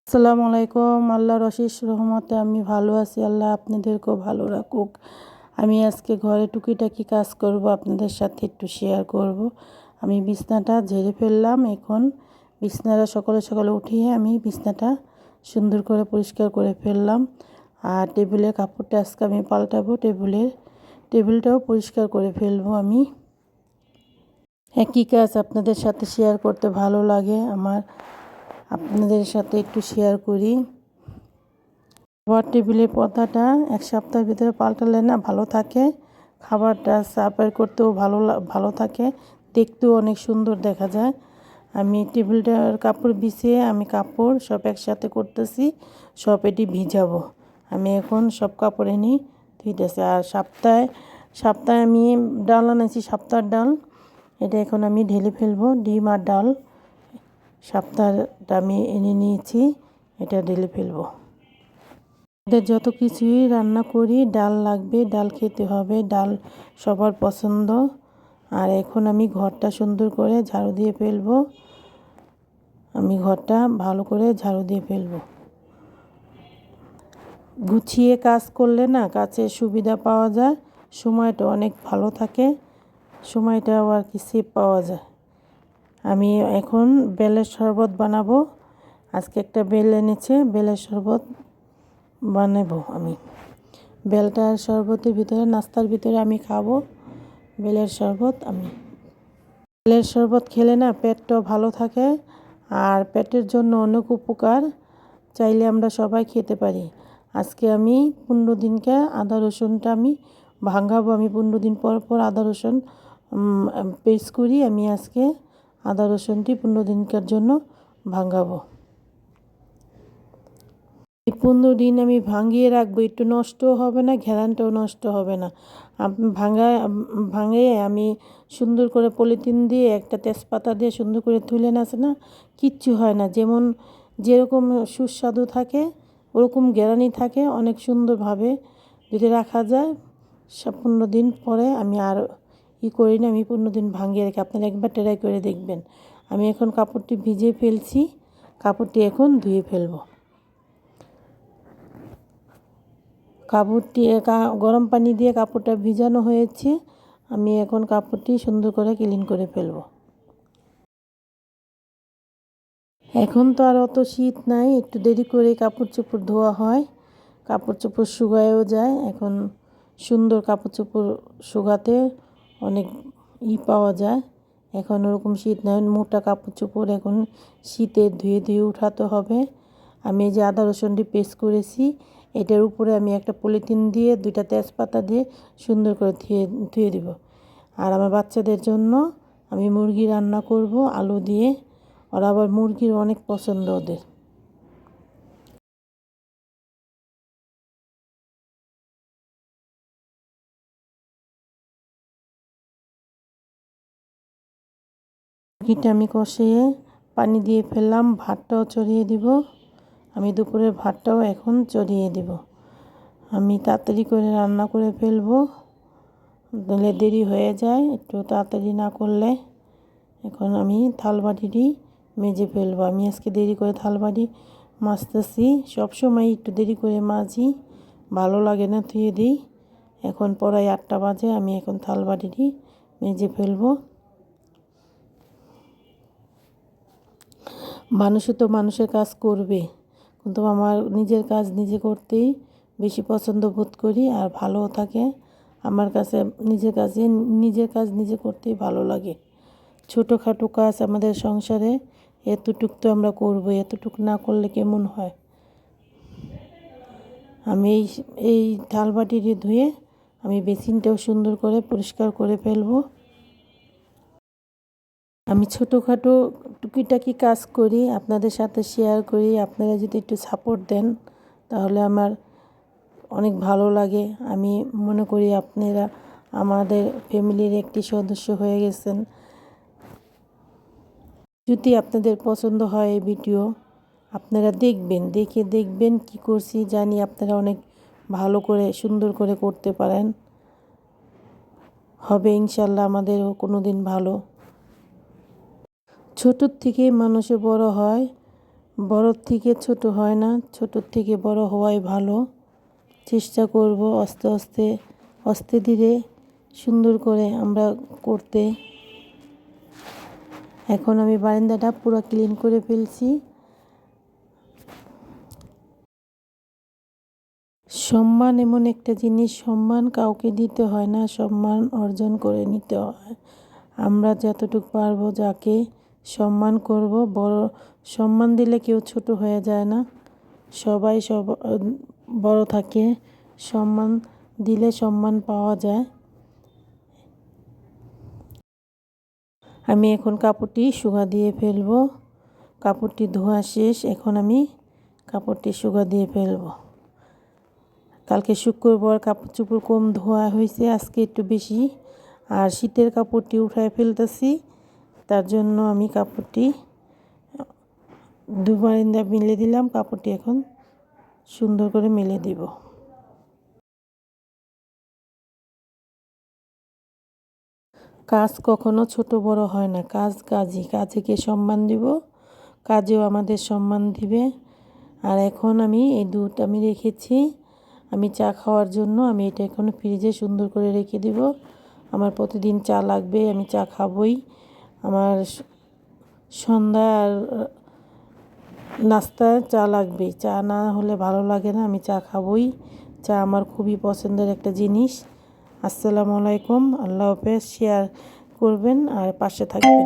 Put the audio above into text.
আসসালামু আলাইকুম। আল্লাহর অশেষ রহমতে আমি ভালো আছি। আল্লাহ আপনাদেরকেও ভালো রাখুক। আমি আজকে ঘরে টুকিটাকি কাজ করব, আপনাদের সাথে একটু শেয়ার করব। আমি বিছনাটা ঝেড়ে ফেললাম। এখন বিছনাটা সকালে সকালে উঠিয়ে আমি বিছনাটা সুন্দর করে পরিষ্কার করে ফেললাম। আর টেবিলের কাপড়টা আজকে আমি পাল্টাবো। টেবিলটাও পরিষ্কার করে ফেলবো আমি। একই কাজ আপনাদের সাথে শেয়ার করতে ভালো লাগে আমার, আপনাদের সাথে একটু শেয়ার করি। খাবার টেবিলের পর্দাটা এক সপ্তাহের ভিতরে পাল্টালে না ভালো থাকে, খাবারটা সার্ভ করতেও ভালো থাকে, দেখতেও অনেক সুন্দর দেখা যায়। আমি টেবিলটার কাপড় বিছিয়ে আমি কাপড় সব একসাথে করতেছি, সব এটি ভিজাবো। আমি এখন সব কাপড় এনে ধুইতেছি। আর সপ্তাহে আমি ডাল আনেছি, সপ্তাহের ডাল, এটা এখন আমি ঢেলে ফেলবো। ডিম আর ডাল সপ্তাহটা আমি এনে নিয়েছি, এটা ঢেলে ফেলবো। যত কিছুই রান্না করি ডাল লাগবে, ডাল খেতে হবে, ডাল সবার পছন্দ। আর এখন আমি ঘরটা সুন্দর করে ঝাড়ু দিয়ে ফেলবো। আমি ঘরটা ভালো করে ঝাড়ু দিয়ে ফেলবো। গুছিয়ে কাজ করলে না কাজের সুবিধা পাওয়া যায়, সময়টা অনেক ভালো থাকে, সময়টাও আর কি সেভ পাওয়া যায়। আমি এখন বেলের শরবত বানাবো। আজকে একটা বেল এনেছে, বেলের শরবত বানাবো আমি। বেলটার শরবতের ভিতরে, নাস্তার ভিতরে আমি খাবো বেলের শরবত। বেলের শরবত খেলে না পেটটাও ভালো থাকে, আর পেটের জন্য অনেক উপকার, চাইলে আমরা সবাই খেতে পারি। আজকে আমি 15 দিনকে আদা রসুনটা আমি ভাঙাবো। আমি 15 দিন পর পর আদা রসুন পেস্ট করি। আমি আজকে আদা রসুনটি 15 দিনকার জন্য ভাঙাবো। এই 15 দিন আমি ভাঙিয়ে রাখবো, একটু নষ্টও হবে না, ঘ্রাণটাও নষ্ট হবে না। ভাঙিয়ে আমি সুন্দর করে পলিথিন দিয়ে একটা তেজপাতা দিয়ে সুন্দর করে তুলে আসে না, কিচ্ছু হয় না। যেরকম সুস্বাদু থাকে ওরকম ঘ্রাণই থাকে, অনেক সুন্দরভাবে যদি রাখা যায়। 15 দিন পরে আমি আর করি না, আমি 15 দিন ভাঙিয়ে রাখি। আপনারা একবার ট্রাই করে দেখবেন। আমি এখন কাপড়টি ভিজিয়ে ফেলছি, কাপড়টি এখন ধুয়ে ফেলবো। কাপড়টি গরম পানি দিয়ে কাপড়টা ভিজানো হয়েছে, আমি এখন কাপড়টি সুন্দর করে ক্লিন করে ফেলবো। এখন তো আর অত শীত নাই, একটু দেরি করে কাপড় চোপড় ধোয়া হয়, কাপড় চোপড় শুকায়ও যায়। এখন সুন্দর কাপড় চোপড় শুকাতে অনেক পাওয়া যায়। এখন ওরকম শীত নাই, মোটা কাপড় চোপড় এখন শীতে ধুয়ে ধুয়ে উঠাতে হবে। আমি এই যে আদা রসুনটি পেস্ট করেছি, এটার উপরে আমি একটা পলিথিন দিয়ে 2টা তেজপাতা দিয়ে সুন্দর করে ধুয়ে দিব। আর আমার বাচ্চাদের জন্য আমি মুরগি রান্না করব আলু দিয়ে, ওরা আবার মুরগির অনেক পছন্দ ওদের। মুরগিটা আমি কষিয়ে পানি দিয়ে ফেললাম, ভাতটাও চড়িয়ে দিব। আমি দুপুরের ভাতটাও এখন চড়িয়ে দিব। আমি তাড়াতাড়ি করে রান্না করে ফেলবো, নাহলে দেরি হয়ে যায়, একটু তাড়াতাড়ি না করলে। এখন আমি থালবাটিটি মেজে ফেলবো। আমি আজকে দেরি করে থালবাটি মাজতেছি, সবসময় একটু দেরি করে মাজি, ভালো লাগে না, ধুয়ে দিই। এখন প্রায় 8টা বাজে, আমি এখন থালবাটিটি মেজে ফেলবো। মানুষে তো মানুষের কাজ করবে, কিন্তু আমার নিজের কাজ নিজে করতেই বেশি পছন্দ বোধ করি, আর ভালোও থাকে আমার কাছে। নিজের কাজ নিজে করতেই ভালো লাগে। ছোটোখাটো কাজ আমাদের সংসারে এতটুক তো আমরা করবো, এতটুক না করলে কেমন হয়। আমি এই থালবাটিটি ধুয়ে আমি বেসিনটাও সুন্দর করে পরিষ্কার করে ফেলবো। আমি ছোটোখাটো টুকিটাকি কাজ করি, আপনাদের সাথে শেয়ার করি। আপনারা যদি একটু সাপোর্ট দেন তাহলে আমার অনেক ভালো লাগে। আমি মনে করি আপনারা আমাদের ফ্যামিলির একটি সদস্য হয়ে গেছেন। যদি আপনাদের পছন্দ হয় এই ভিডিও, আপনারা দেখবেন কি করছি, জানি আপনারা অনেক ভালো করে সুন্দর করে করতে পারেন। হবে ইনশাল্লাহ আমাদেরও কোনো দিন ভালো। ছোটোর থেকেই মানুষে বড় হয়, বড় থেকে ছোট হয় না, ছোটোর থেকে বড় হওয়াই ভালো। চেষ্টা করব আস্তে আস্তে আস্তে ধীরে সুন্দর করে আমরা করতে। এখন আমি বারান্দাটা পুরো ক্লিন করে ফেলছি। সম্মান এমন একটা জিনিস, সম্মান কাউকে দিতে হয় না, সম্মান অর্জন করে নিতে হয়। আমরা যতটুকু পারবো যাকে সম্মান করব। বড় সম্মান দিলে কেউ ছোট হয়ে যায় না, সবাই বড় থাকে। সম্মান দিলে সম্মান পাওয়া যায়। আমি এখন কাপড়টি শুকা দিয়ে ফেলবো। কাপড়টি ধোয়া শেষ, এখন আমি কাপড়টি শুকা দিয়ে ফেলবো। কালকে শুক্রবার কাপড় চোপড় কম ধোয়া হয়েছে, আজকে একটু বেশি। আর শীতের কাপড়টি উঠায় ফেলতেছি, তার জন্য আমি কাপড়টি বারান্দা মেলে দিলাম। কাপড়টি এখন সুন্দর করে মেলে দিব। কাজ কখনো ছোট বড় হয় না, কাজ কাজই, কাজকে সম্মান দিব, কাজেও আমাদের সম্মান দিবে। আর এখন আমি এই দুধ আমি রেখেছি আমি চা খাওয়ার জন্য। আমি এটা এখন ফ্রিজে সুন্দর করে রেখে দিব। আমার প্রতিদিন চা লাগবে, আমি চা খাবই। আমার সন্ধ্যা আর নাস্তায় চা লাগবে, চা না হলে ভালো লাগে না, আমি চা খাবই। চা আমার খুবই পছন্দের একটা জিনিস। আসসালামু আলাইকুম, আল্লাহ হাফেজ। শেয়ার করবেন আর পাশে থাকবেন।